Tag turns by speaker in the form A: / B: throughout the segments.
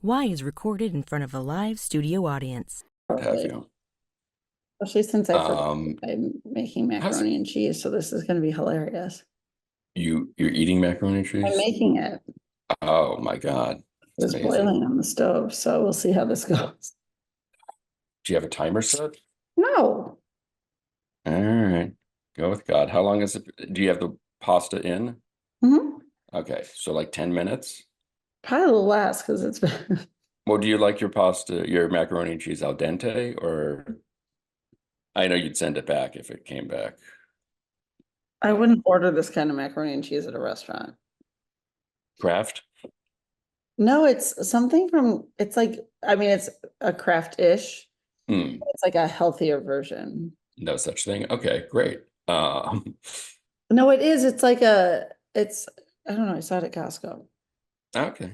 A: Y is recorded in front of a live studio audience.
B: Have you?
C: Especially since I forgot
B: Um,
C: I'm making
B: how's
C: macaroni and cheese, so this is gonna be hilarious.
B: you're eating macaroni and
C: I'm
B: cheese?
C: making it.
B: Oh my God. It's
C: It's
B: amazing.
C: boiling on the stove, so we'll see how this goes.
B: Do you have a timer set?
C: No,
B: All right. Go with God. How long is it? Do you have the pasta in?
C: mhm.
B: Okay, so like 10 minutes.
C: Probably a little less because it's been,
B: Well, do you like your pasta, your macaroni and cheese al dente, or I know you'd send it back if it came back.
C: I wouldn't order this kind of macaroni and cheese at a restaurant.
B: Kraft?
C: No, it's something from, it's like, I mean, it's a Kraft-ish.
B: Hmm,
C: It's like a healthier version.
B: no such thing. Okay, great.
C: No, it is. It's like I don't know, I saw it at Costco.
B: Okay.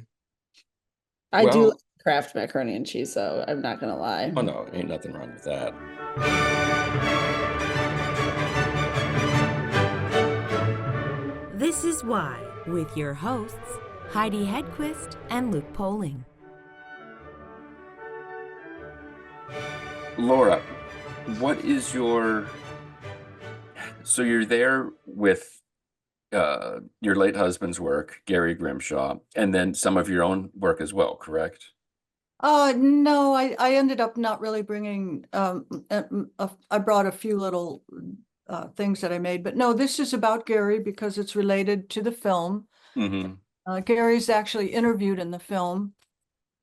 C: I do like
B: Well,
C: Kraft macaroni and cheese, so I'm not gonna lie.
B: oh no, ain't nothing wrong with that.
A: This is Why, with your hosts, Heidi Hedquist and Luke Poling.
B: Laura, what is so you're there with your late husband's work, Gary Grimshaw, and then some of your own work as well, correct?
D: No, I ended up not really bringing, I brought a few little things that I made, but no, this is about Gary because it's related to the film.
B: Mm-hmm.
D: Gary's actually interviewed in the film.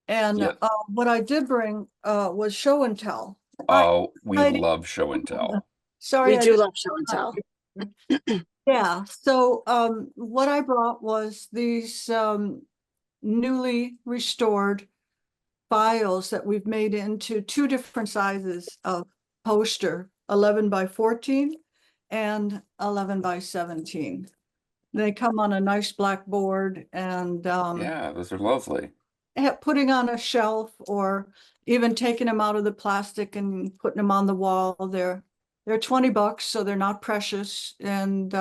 D: And
B: Yep.
D: what I did bring was show and tell.
B: Oh, we
D: I
B: love show and tell.
D: sorry,
C: We
D: I
C: do
D: didn't-
C: love show and tell.
D: Yeah, so what I brought was these newly restored files that we've made into two different sizes of poster, 11 by 14 and 11 by 17. They come on a nice black board and
B: Yeah, those are lovely.
D: putting on a shelf or even taking them out of the plastic and putting them on the wall. They're $20, so they're not precious. And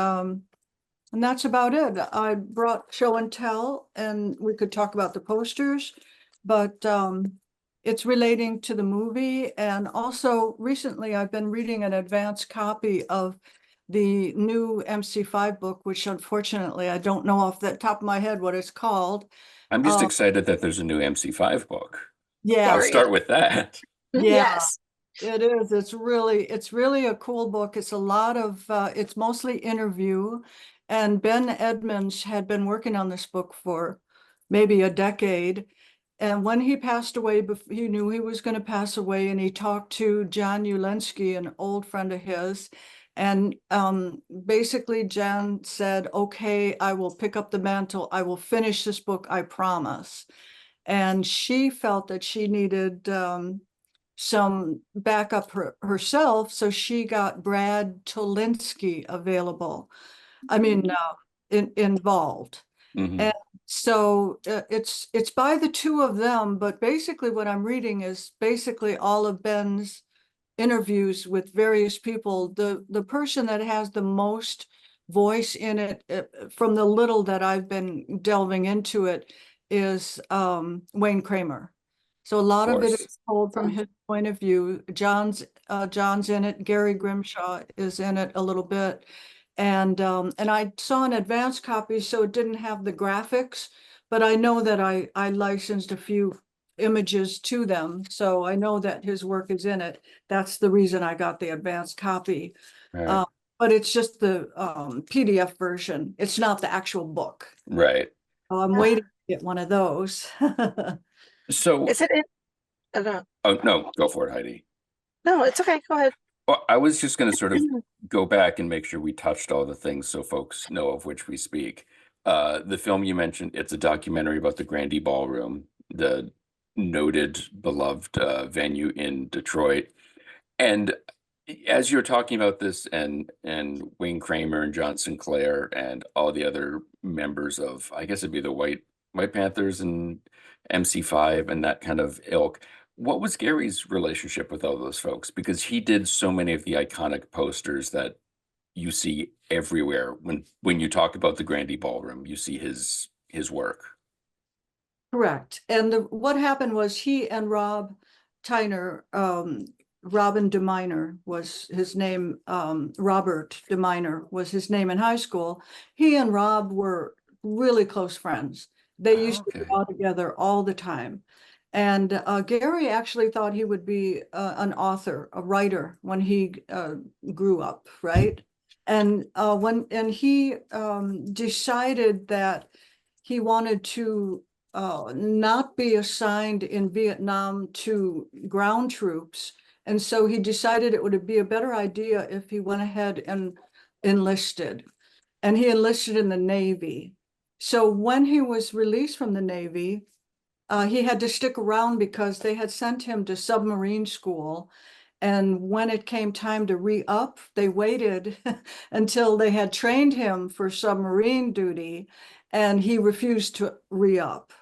D: that's about it. I brought show and tell, and we could talk about the posters, but it's relating to the movie. And also recently I've been reading an advanced copy of the new MC5 book, which unfortunately I don't know off the top of my head what it's called.
B: I'm just excited that there's a new MC5 book.
D: Yeah,
B: I'll start with that.
D: yeah,
C: Yes.
D: it is. It's really a cool book. It's a lot of it's mostly interview. And Ben Edmonds had been working on this book for maybe a decade. And when he passed away, he knew he was going to pass away, and he talked to John Ulensky, an old friend of his. And basically, John said, okay, I will pick up the mantle. I will finish this book, I promise. And she felt that she needed some backup herself, so she got Brad Tolinsky available. I mean, involved.
B: Mhm.
D: And so it's by the two of them, but basically what I'm reading is basically all of Ben's interviews with various people. The person that has the most voice in it, from the little that I've been delving into it, is Wayne Kramer. So a lot
B: Of
D: of it
B: course.
D: is told from his point of view. John's in it. Gary Grimshaw is in it a little bit. And I saw an advanced copy, so it didn't have the graphics, but I know that I licensed a few images to them, so I know that his work is in it. That's the reason I got the advanced copy.
B: Right.
D: But it's just the PDF version. It's not the actual book.
B: Right.
D: So I'm waiting to get one of those.
B: So,
E: Is it in? No,
B: oh no, go for it, Heidi.
E: no, it's okay. Go ahead.
B: Well, I was just going to sort of go back and make sure we touched all the things so folks know of which we speak. The film you mentioned, it's a documentary about the Grande Ballroom, the noted, beloved venue in Detroit. And as you're talking about this, and Wayne Kramer and John Sinclair and all the other members of, I guess it'd be the White Panthers and MC5 and that kind of ilk. What was Gary's relationship with all those folks? Because he did so many of the iconic posters that you see everywhere. When you talk about the Grande Ballroom, you see his work.
D: Correct. And what happened was he and Rob Tyner, Robin DeMiner was his name, Robert DeMiner was his name in high school. He and Rob were really close friends. They used to
B: Okay.
D: draw together all the time. And Gary actually thought he would be an author, a writer when he grew up, right? And he decided that he wanted to not be assigned in Vietnam to ground troops. And so he decided it would be a better idea if he went ahead and enlisted. And he enlisted in the Navy. So when he was released from the Navy, he had to stick around because they had sent him to submarine school. And when it came time to re-up, they waited until they had trained him for submarine duty, and he refused to re-up.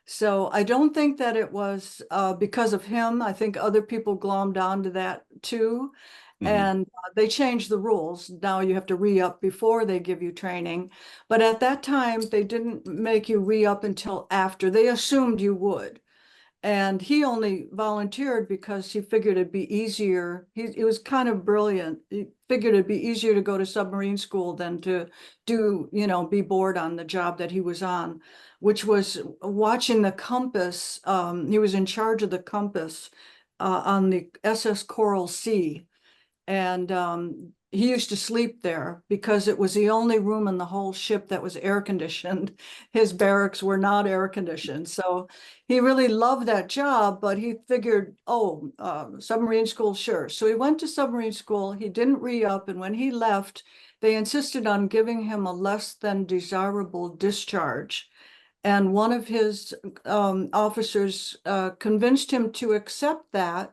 D: So I don't think that it was because of him. I think other people glommed onto that too. And they changed the rules. Now you have to re-up before they give you training. But at that time, they didn't make you re-up until after. They assumed you would. And he only volunteered because he figured it'd be easier. He was kind of brilliant. He figured it'd be easier to go to submarine school than to do, be bored on the job that he was on, which was watching the compass. He was in charge of the compass on the SS Coral Sea. And he used to sleep there because it was the only room in the whole ship that was air conditioned. His barracks were not air conditioned. So he really loved that job, but he figured, submarine school, sure. So he went to submarine school. He didn't re-up. And when he left, they insisted on giving him a less than desirable discharge. And one of his officers convinced him to accept that,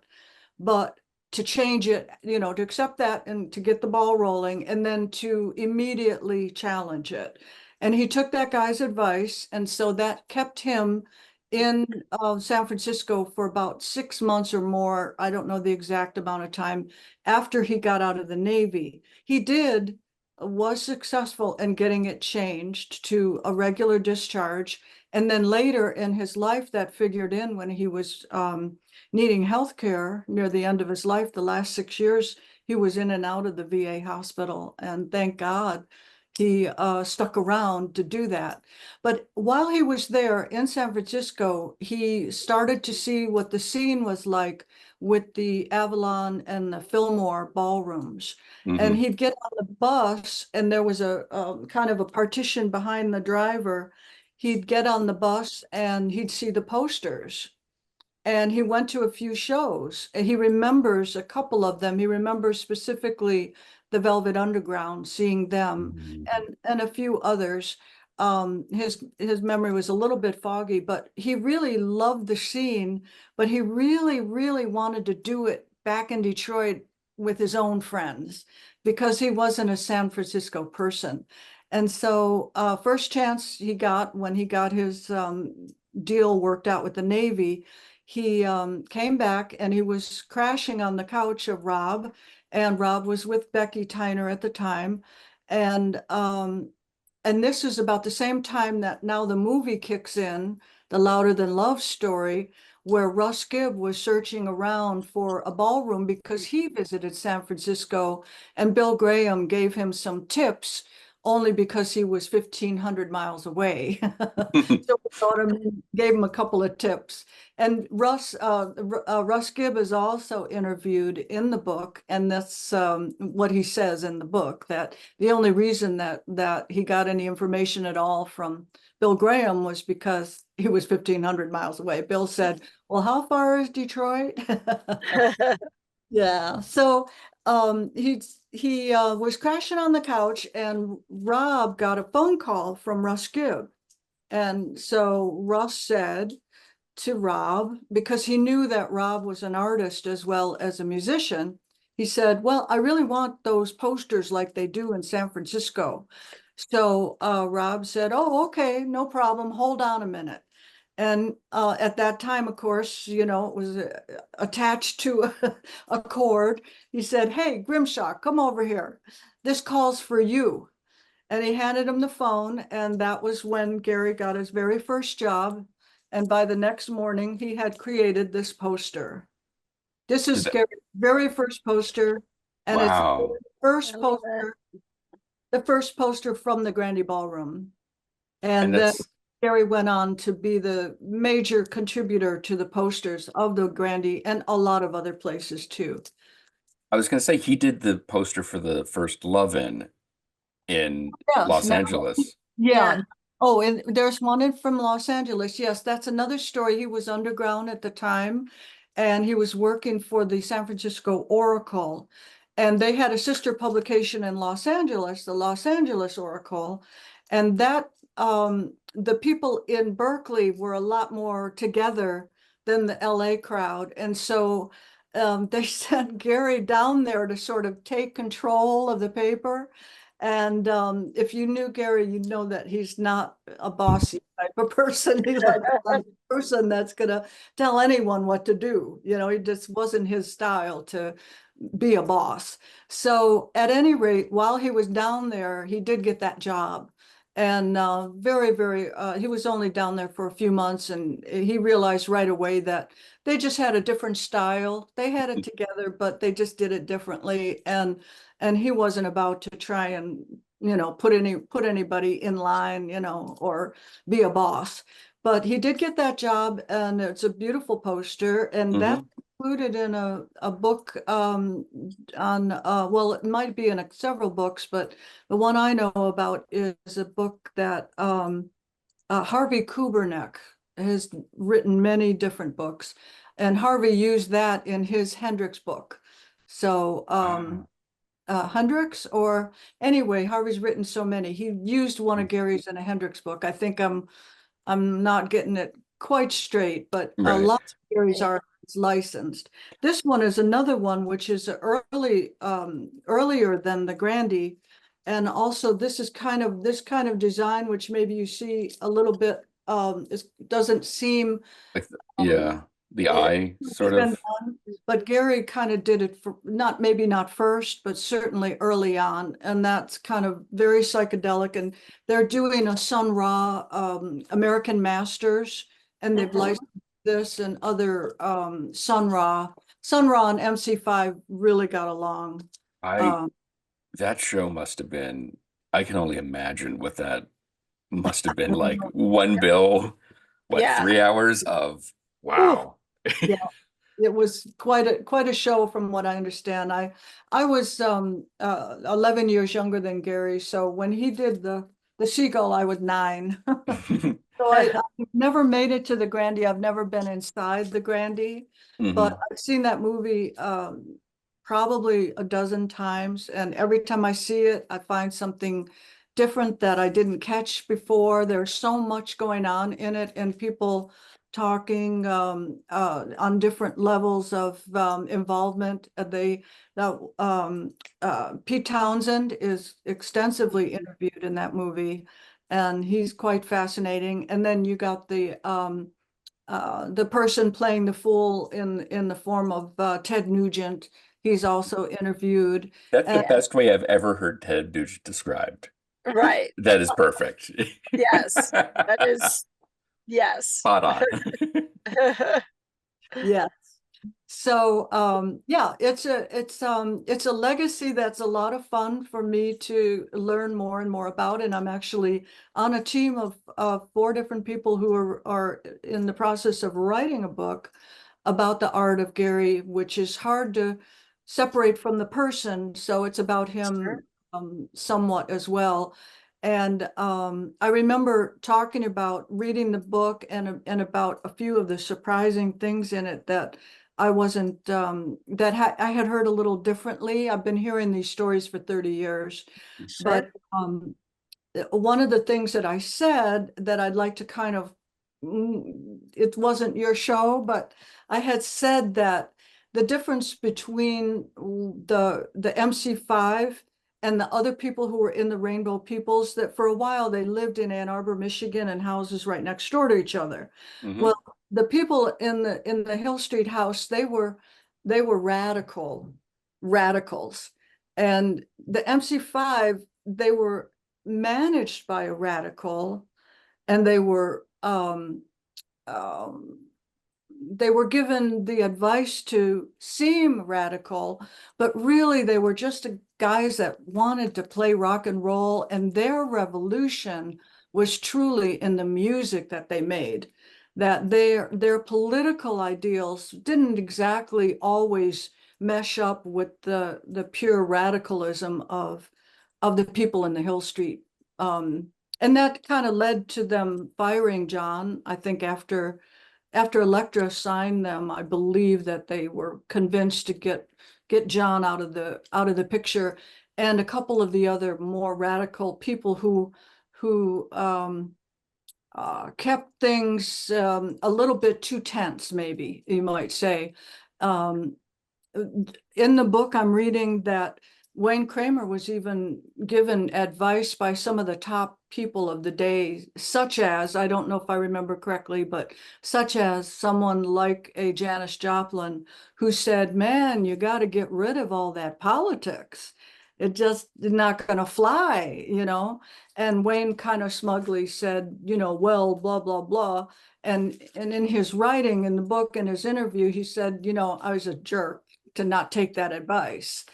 D: but to change it, to accept that and to get the ball rolling and then to immediately challenge it. And he took that guy's advice. And so that kept him in San Francisco for about 6 months or more. I don't know the exact amount of time after he got out of the Navy. He was successful in getting it changed to a regular discharge. And then later in his life, that figured in when he was needing health care near the end of his life. The last 6 years, he was in and out of the VA hospital. And thank God he stuck around to do that. But while he was there in San Francisco, he started to see what the scene was like with the Avalon and the Fillmore ballrooms. And he'd get on the bus, and there was a kind of a partition behind the driver. He'd get on the bus and he'd see the posters. And he went to a few shows, and he remembers a couple of them. He remembers specifically the Velvet Underground, seeing them, and a few others. His memory was a little bit foggy, but he really loved the scene, but he really, really wanted to do it back in Detroit with his own friends because he wasn't a San Francisco person. And so first chance he got when he got his deal worked out with the Navy, he came back and he was crashing on the couch of Rob, and Rob was with Becky Tyner at the time. And this is about the same time that now the movie kicks in, the Louder Than Love story, where Russ Gibb was searching around for a ballroom because he visited San Francisco, and Bill Graham gave him some tips only because he was 1,500 miles away. So we thought gave him a couple of tips. And Russ Gibb is also interviewed in the book, and that's what he says in the book, that the only reason that he got any information at all from Bill Graham was because he was 1,500 miles away. Bill said, well, how far is Detroit? Yeah, so he was crashing on the couch, and Rob got a phone call from Russ Gibb. And so Russ said to Rob, because he knew that Rob was an artist as well as a musician, he said, well, I really want those posters like they do in San Francisco. So Rob said, oh, okay, no problem. Hold on a minute. And at that time, of course, it was attached to a cord. He said, hey, Grimshaw, come over here. This calls for you. And he handed him the phone. And that was when Gary got his very first job And by the next morning, he had created this poster. This is
B: Is that-
D: Gary's very first poster. And it's the
B: Wow.
D: first
E: I love it.
D: poster, the first poster from the Grande Ballroom.
B: And
D: And then
B: that's
D: Gary went on to be the major contributor to the posters of the Grande and a lot of other places too.
B: I was gonna say he did the poster for the first Love-In in
D: Yes,
B: Los
D: now-
B: Angeles.
D: Yeah. Oh, and there's one from Los Angeles. Yes, that's another story. He was underground at the time, and he was working for the San Francisco Oracle. And they had a sister publication in Los Angeles, the Los Angeles Oracle. And that the people in Berkeley were a lot more together than the LA crowd. And so they sent Gary down there to sort of take control of the paper. And if you knew Gary, you'd know that he's not a bossy type of person. He's like the kind of person that's gonna tell anyone what to do. You know, he just wasn't his style to be a boss. So at any rate, while he was down there, he did get that job. And he was only down there for a few months, and he realized right away that they just had a different style. They had it together, but they just did it differently. And he wasn't about to try and, you know, put anybody in line, you know, or be a boss. But he did get that job, and it's a beautiful poster, and that's included in a book on well, it might be in several books, but the one I know about is a book that Harvey Kubernik has written many different books, and Harvey used that in his Hendrix book. So Hendrix, or anyway, Harvey's written so many. He used one of Gary's in a Hendrix book. I think I'm not getting it quite straight, but a
B: Right.
D: lot of Gary's are licensed. This one is another one which is earlier than the Grande. And also this kind of design, which maybe you see a little bit, it doesn't seem
B: Like yeah, the eye sort
D: been
B: of.
D: done, but Gary kind of did it for maybe not first, but certainly early on, and that's kind of very psychedelic. And they're doing a Sun Ra American Masters, and they've licensed this and other Sun Ra. Sun Ra and MC5 really got along.
B: That show must have been, I can only imagine what that must have been like. One bill, what,
E: Yeah.
B: 3 hours of wow.
D: Yeah. It was quite a show from what I understand. I was 11 years younger than Gary, so when he did the Seagull, I was 9. So I've never made it to the Grande. I've never been inside the Grande, but I've seen that movie probably a dozen times, and every time I see it, I find something different that I didn't catch before. There's so much going on in it, and people talking on different levels of involvement. Pete Townsend is extensively interviewed in that movie, and he's quite fascinating. And then you got the person playing the fool in the form of Ted Nugent. He's also interviewed.
B: That's the
E: And-
B: best way I've ever heard Ted Nugent described.
E: Right.
B: That is perfect.
E: Yes. That is, yes.
B: Spot on.
D: Yes. So yeah, it's a legacy that's a lot of fun for me to learn more and more about. And I'm actually on a team of 4 different people who are in the process of writing a book about the art of Gary, which is hard to separate from the person. So it's about him somewhat as well. And I remember talking about reading the book and about a few of the surprising things in it that I wasn't I had heard a little differently. I've been hearing these stories for 30 years, but one of the things that I said that I'd like to kind of, it wasn't your show, but I had said that the difference between the MC5 and the other people who were in the Rainbow Peoples, that for a while they lived in Ann Arbor, Michigan, and houses right next door to each other. Well, the people in the Hill Street house, they were radicals, and the MC5, they were managed by a radical, and they were they were given the advice to seem radical, but really they were just guys that wanted to play rock and roll, and their revolution was truly in the music that they made. That their political ideals didn't exactly always mesh up with the pure radicalism of the people in the Hill Street. And that kind of led to them firing John, I think, after Elektra signed them. I believe that they were convinced to get John out of the picture, and a couple of the other more radical people who kept things a little bit too tense, maybe you might say. In the book, I'm reading that Wayne Kramer was even given advice by some of the top people of the day, such as, I don't know if I remember correctly, but such as someone like a Janis Joplin, who said, man, you got to get rid of all that politics. It just is not going to fly, you know? And Wayne kind of smugly said, you know, well, blah, blah, blah. And in his writing in the book, in his interview, he said, you know, I was a jerk to not take that advice.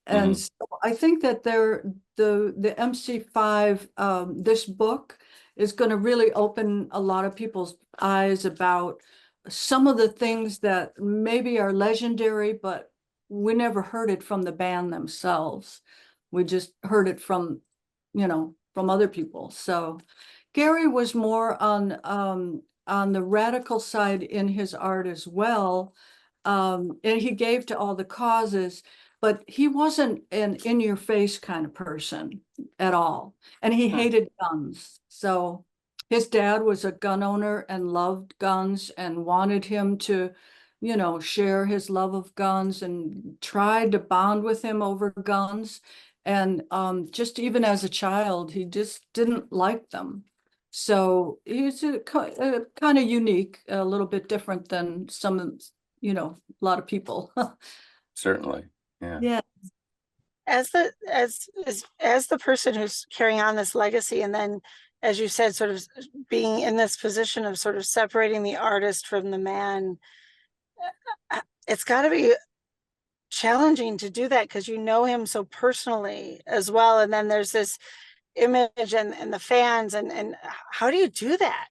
D: And so I think that the MC5, this book is going to really open a lot of people's eyes about some of the things that maybe are legendary, but we never heard it from the band themselves. We just heard it from, you know, from other people. So Gary was more on the radical side in his art as well. And he gave to all the causes, but he wasn't an in-your-face kind of person at all. And he hated guns. So his dad was a gun owner and loved guns and wanted him to, you know, share his love of guns, and tried to bond with him over guns. And just even as a child, he just didn't like them. So he's a kind of unique, a little bit different than some, you know, a lot of people.
B: Certainly. Yeah.
D: Yeah.
E: As the person who's carrying on this legacy, and then, as you said, sort of being in this position of sort of separating the artist from the man, it's got to be challenging to do that because you know him so personally as well. And then there's this image and the fans, and how do you do that?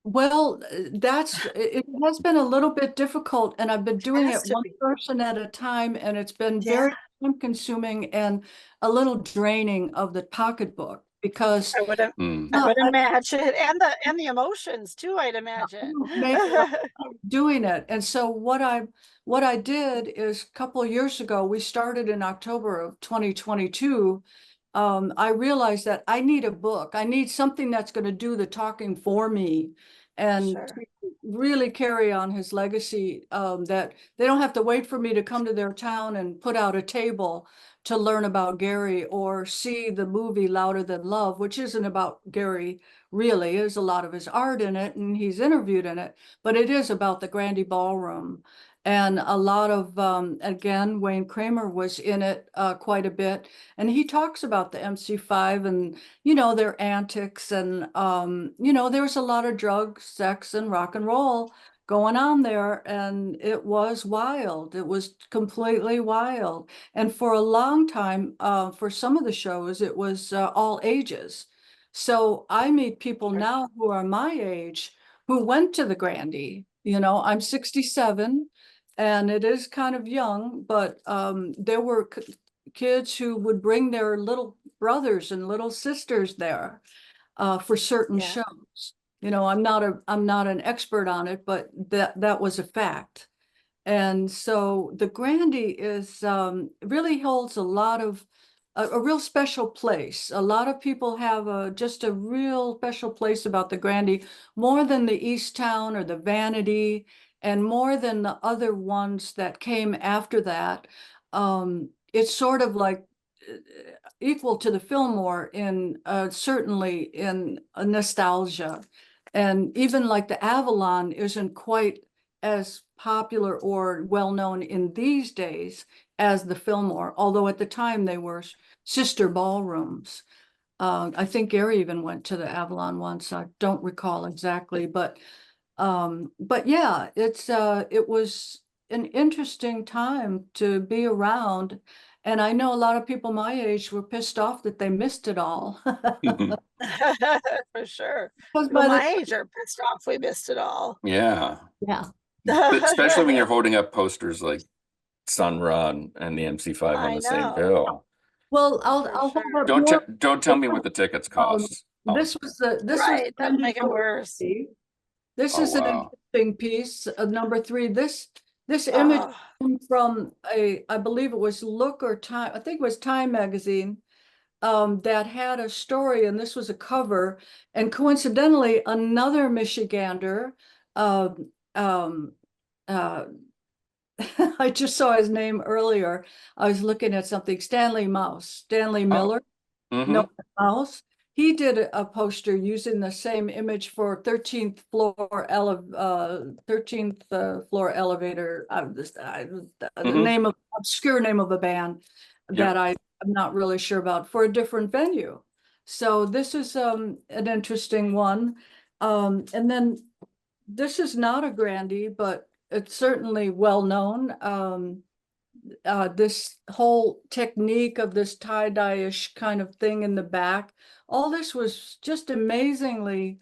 D: Well, it has been a little bit difficult, and I've been doing
E: Has
D: it
E: to
D: one
E: be.
D: person at a time, and it's been
E: Yeah.
D: very time consuming and a little draining of the pocketbook, because
E: I would
D: I
E: imagine, and the emotions too, I'd imagine.
D: don't make enough time doing it. And so what I did is, a couple of years ago, we started in October of 2022. I realized that I need a book. I need something that's going to do the talking for me, and
E: Sure.
D: to really carry on his legacy, that they don't have to wait for me to come to their town and put out a table to learn about Gary, or see the movie Louder Than Love, which isn't about Gary really. There's a lot of his art in it, and he's interviewed in it, but it is about the Grande Ballroom. And a lot of, again, Wayne Kramer was in it quite a bit. And he talks about the MC5 and, you know, their antics. And, you know, there was a lot of drugs, sex, and rock and roll going on there. And it was wild. It was completely wild. And for a long time, for some of the shows, it was all ages. So I meet people now who are my age who went to the Grande. You know, I'm 67. And it is kind of young, but there were kids who would bring their little brothers and little sisters there for certain
E: Yeah.
D: shows. You know, I'm not an expert on it, but that was a fact. And so the Grande is really holds a lot of a real special place. A lot of people have just a real special place about the Grande, more than the East Town or the Vanity, and more than the other ones that came after that. It's sort of like equal to the Fillmore in certainly in a nostalgia. And even like the Avalon isn't quite as popular or well known in these days as the Fillmore, although at the time they were sister ballrooms. I think Gary even went to the Avalon once. I don't recall exactly, but yeah, it was an interesting time to be around. And I know a lot of people my age were pissed off that they missed it all.
E: For sure.
D: Because
E: People
D: by the
E: my age are pissed off we missed it all.
B: Yeah.
D: yeah,
B: But especially when you're holding up posters like Sun Run and the MC5 on
E: I
B: the same
E: know,
B: bill.
D: well, I'll
E: for
D: I'll
E: sure.
D: hold up more.
B: Don't tell me what the tickets
D: Um,
B: cost.
D: this was
E: Right, that'll
D: intended
E: make it
D: for
E: worse.
D: This
B: Oh,
D: is an
B: wow.
D: interesting piece, number 3. This image
E: Oh,
D: came from I believe it was Look or Time, I think it was Time magazine, that had a story, and this was a cover. And coincidentally, another Michigander, um, um, uh, I just saw his name earlier. I was looking at something, Stanley
B: Oh,
D: Miller.
B: mm-hmm.
D: No Mouse. He did a poster using the same image for 13th floor 13th floor elevator. The
B: Mm-hmm.
D: name of obscure name of a band
B: Yep.
D: that I'm not really sure about, for a different venue. So this is an interesting one. And then this is not a Grandie, but it's certainly well known. This whole technique of this tie-dye-ish kind of thing in the back, all this was just amazingly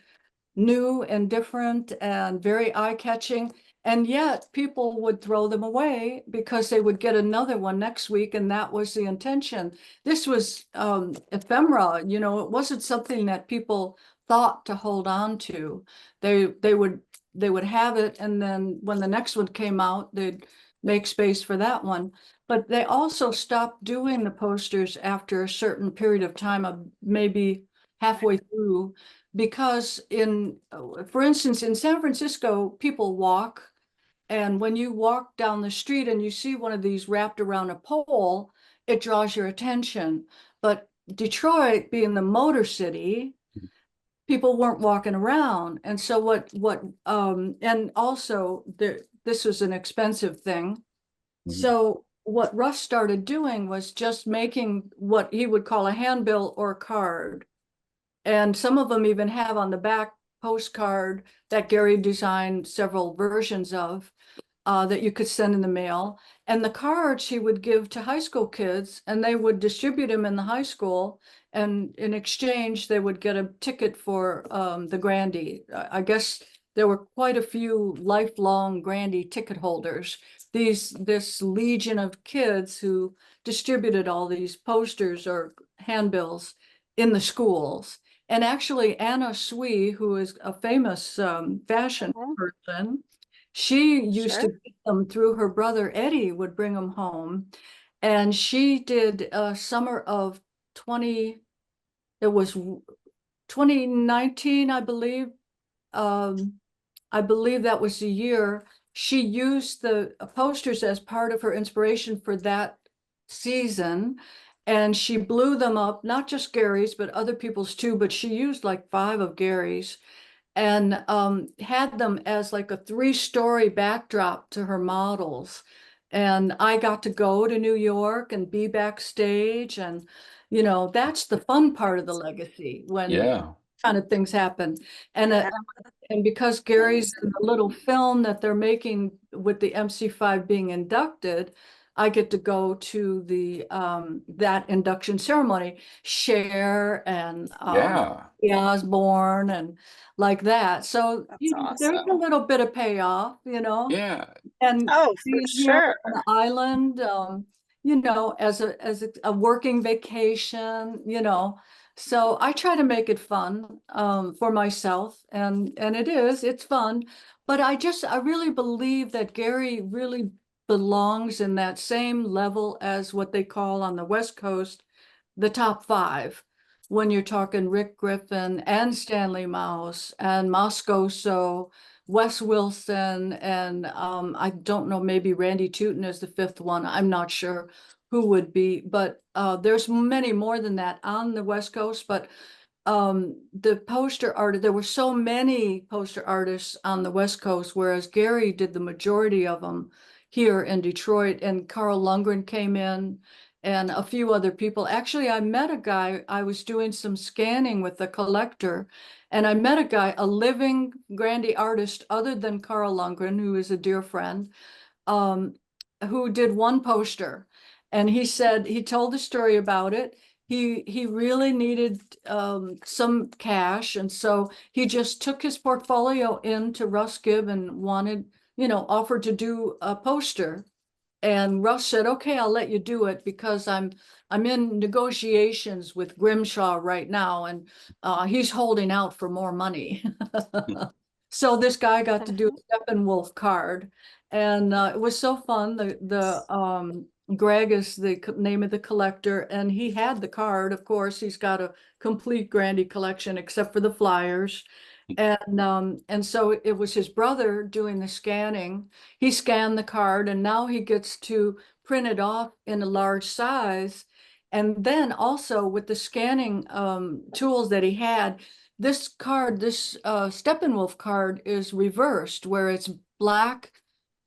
D: new and different and very eye-catching. And yet people would throw them away because they would get another one next week, and that was the intention. This was ephemera, you know, it wasn't something that people thought to hold on to. They would have it, and then when the next one came out, they'd make space for that one. But they also stopped doing the posters after a certain period of time, of maybe halfway through, because for instance, in San Francisco, people walk, and when you walk down the street and you see one of these wrapped around a pole, it draws your attention. But Detroit, being the Motor City, people weren't walking around. And so and also this was an expensive thing. So what Russ started doing was just making what he would call a handbill or card. And some of them even have on the back postcard that Gary designed several versions of, that you could send in the mail. And the cards he would give to high school kids, and they would distribute them in the high school. And in exchange, they would get a ticket for the Grandie. I guess there were quite a few lifelong Grandie ticket holders. This legion of kids who distributed all these posters or handbills in the schools. And actually, Anna Sui, who is a famous fashion person, she used to
E: sure.
D: get them through her brother Eddie, would bring them home. And she did summer of it was 2019, I believe. I believe that was the year she used the posters as part of her inspiration for that season. And she blew them up, not just Gary's, but other people's too. But she used like 5 of Gary's, and had them as like a 3-story backdrop to her models. And I got to go to New York and be backstage. And, you know, that's the fun part of the legacy, when
B: Yeah.
D: kind of things happen. And and because Gary's in the little film that they're making with the MC5 being inducted, I get to go to the that induction ceremony, Cher and
B: Yeah.
D: Osborne and like that. So
E: That's
D: there's a
E: awesome.
D: little bit of payoff, you know.
B: Yeah.
D: And
E: Oh, for
D: being here
E: sure.
D: on the island, you know, as a working vacation, you know. So I try to make it fun for myself, and it's fun. But I really believe that Gary really belongs in that same level as what they call on the West Coast the top 5. When you're talking Rick Griffin and Stanley Mouse and Moscoso, Wes Wilson, and I don't know, maybe Randy Tootin is the 5th one. I'm not sure who would be, but there's many more than that on the West Coast. But the poster art, there were so many poster artists on the West Coast, whereas Gary did the majority of them here in Detroit. And Carl Lundgren came in and a few other people. Actually, I met a guy, I was doing some scanning with the collector, and I met a guy, a living Grande artist other than Carl Lundgren, who is a dear friend, um, who did one poster. And he said, he told the story about it. He really needed some cash. And so he just took his portfolio into Russ Gibb and wanted, offered to do a poster. And Russ said, okay, I'll let you do it because I'm in negotiations with Grimshaw right now, and he's holding out for more money. So this guy got to do a Steppenwolf card, and it was so fun. The Greg is the name of the collector, and he had the card. Of course, he's got a complete Grande collection except for the flyers. And so it was his brother doing the scanning. He scanned the card, and now he gets to print it off in a large size. And then also with the scanning tools that he had, this card, this Steppenwolf card is reversed, where it's black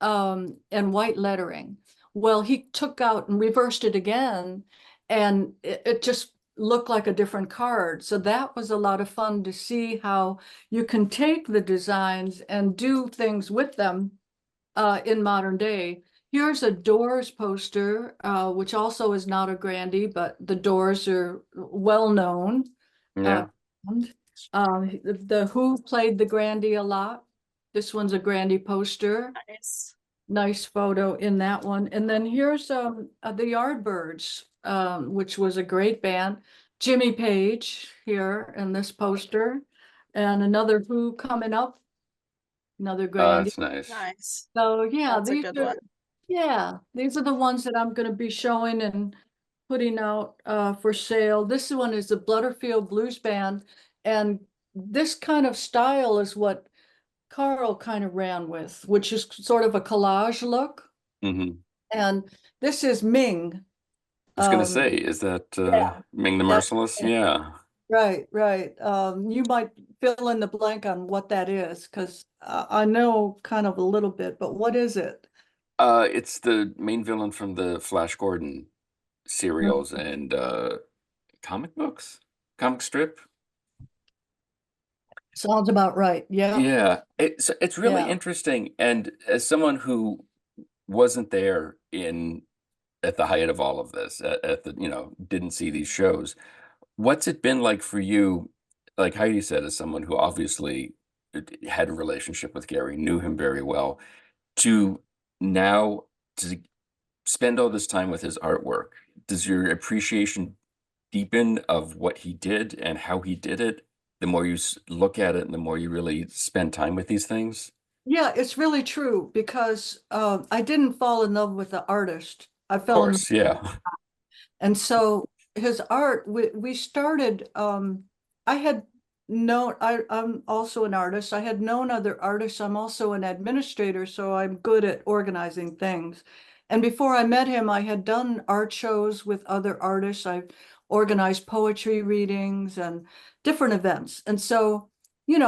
D: and white lettering. Well, he took out and reversed it again, and it just looked like a different card. So that was a lot of fun to see how you can take the designs and do things with them in modern day. Here's a Doors poster, which also is not a Grande, but the Doors are well known.
B: Yeah.
D: The Who played the Grande a lot. This one's a Grande poster.
E: Nice.
D: Nice photo in that one. And then here's the Yardbirds, which was a great band. Jimmy Page here in this poster, and another Who coming up, another Grande.
B: That's nice.
E: Nice.
D: So yeah,
E: That's a good one.
D: these are the ones that I'm going to be showing and putting out for sale. This one is the Butterfield Blues Band, and this kind of style is what Carl kind of ran with, which is sort of a collage look.
B: Hmm.
D: And this is Ming.
B: I was gonna say, is that Ming the
D: That's
B: Merciless?
D: Ming.
B: Yeah.
D: Right. You might fill in the blank on what that is, because I know kind of a little bit, but what is it?
B: It's the main villain from the Flash Gordon serials and comic books, comic strip.
D: Sounds about right. Yeah.
B: Yeah, it's really
D: Yeah.
B: interesting. And as someone who wasn't there in at the height of all of this, at the, didn't see these shows, what's it been like for you? Like Heidi said, as someone who obviously had a relationship with Gary, knew him very well, to now to spend all this time with his artwork, does your appreciation deepen of what he did and how he did it the more you look at it and the more you really spend time with these things?
D: Yeah, it's really true, because I didn't fall in love with the artist. I
B: Of
D: fell in love.
B: course, yeah.
D: And so his art, we started, I had known, I'm also an artist. I had known other artists. I'm also an administrator, so I'm good at organizing things. And before I met him, I had done art shows with other artists. I organized poetry readings and different events. And so, we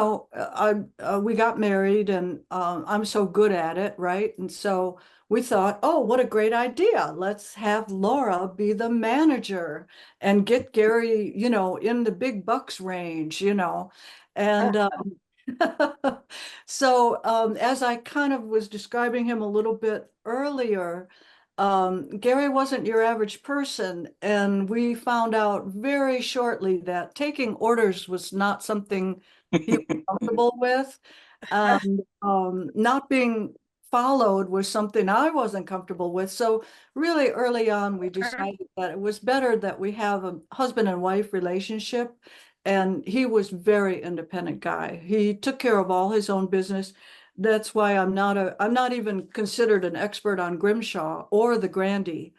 D: got married, and I'm so good at it, right? And so we thought, oh, what a great idea. Let's have Laura be the manager and get Gary, in the big bucks range, And so as I kind of was describing him a little bit earlier, Gary wasn't your average person. And we found out very shortly that taking orders was not something he was comfortable with. And not being followed was something I wasn't comfortable with. So really early on, we decided that it was better that we have a husband and wife relationship. And he was very independent guy. He took care of all his own business. That's why I'm not even considered an expert on Grimshaw or the Grande.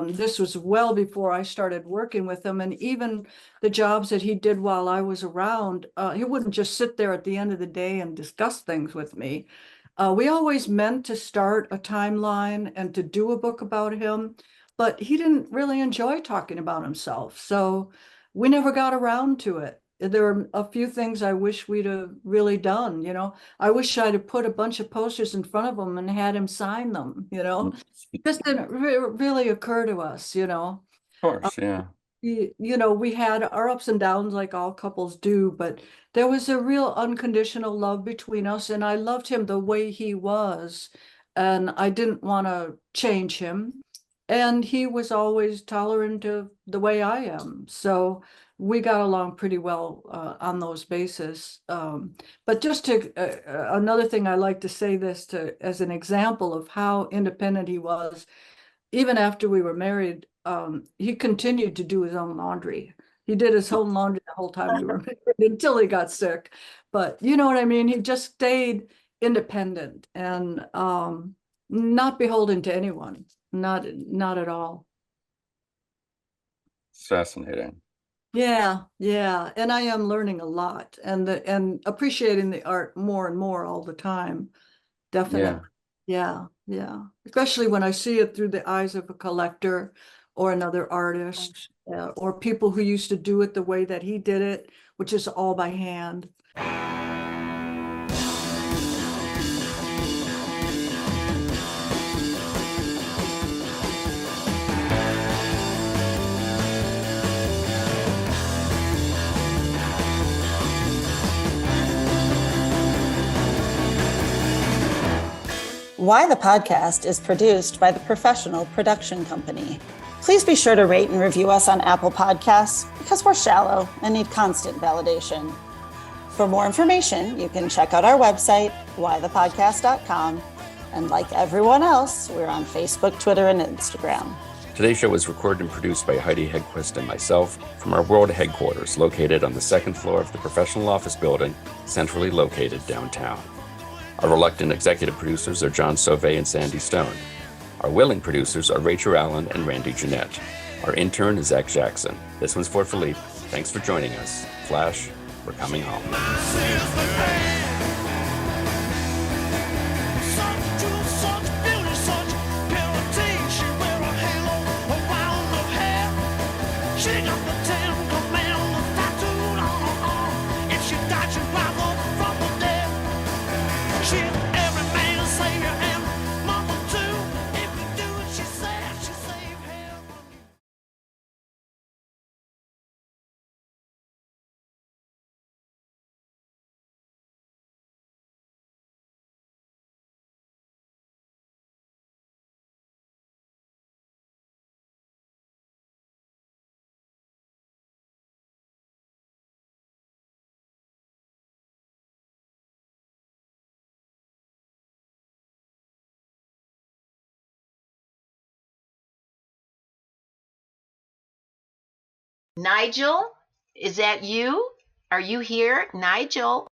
D: This was well before I started working with him, and even the jobs that he did while I was around, he wouldn't just sit there at the end of the day and discuss things with me. We always meant to start a timeline and to do a book about him, but he didn't really enjoy talking about himself. So we never got around to it. there are a few things I wish we'd have really done, you know. I wish I'd have put a bunch of posters in front of him and had him sign them, you know. Just didn't really occur to us, you know.
B: Of course, yeah.
D: You know, we had our ups and downs like all couples do, but there was a real unconditional love between us, and I loved him the way he was, and I didn't want to change him. And he was always tolerant of the way I am. So we got along pretty well on those bases. But just to another thing I like to say this to as an example of how independent he was, even after we were married, he continued to do his own laundry. He did his own laundry the whole time we were married until he got sick. But you know what I mean? He just stayed independent and not beholden to anyone. Not at all.
B: It's fascinating.
D: Yeah, yeah. And I am learning a lot and appreciating the art more and more all the time. Definitely. Yeah, yeah. Especially when I see it through the eyes of a collector or another artist, or people who used to do it the way that he did it, which is all by hand.
F: Why the Podcast is produced by the Professional Production Company. Please be sure to rate and review us on Apple Podcasts because we're shallow and need constant validation. For more information, you can check out our website, whythepodcast.com. And like everyone else, we're on Facebook, Twitter, and Instagram.
B: Today's show was recorded and produced by Heidi Hedquist and myself from our world headquarters located on the second floor of the professional office building, centrally located downtown. Our reluctant executive producers are John Sauvé and Sandy Stone. Our willing producers are Rachel Allen and Randy Jeanette. Our intern is Zach Jackson. This one's for Philippe. Thanks for joining us. Flash, we're coming home.
G: Nigel, is that you? Are you here, Nigel?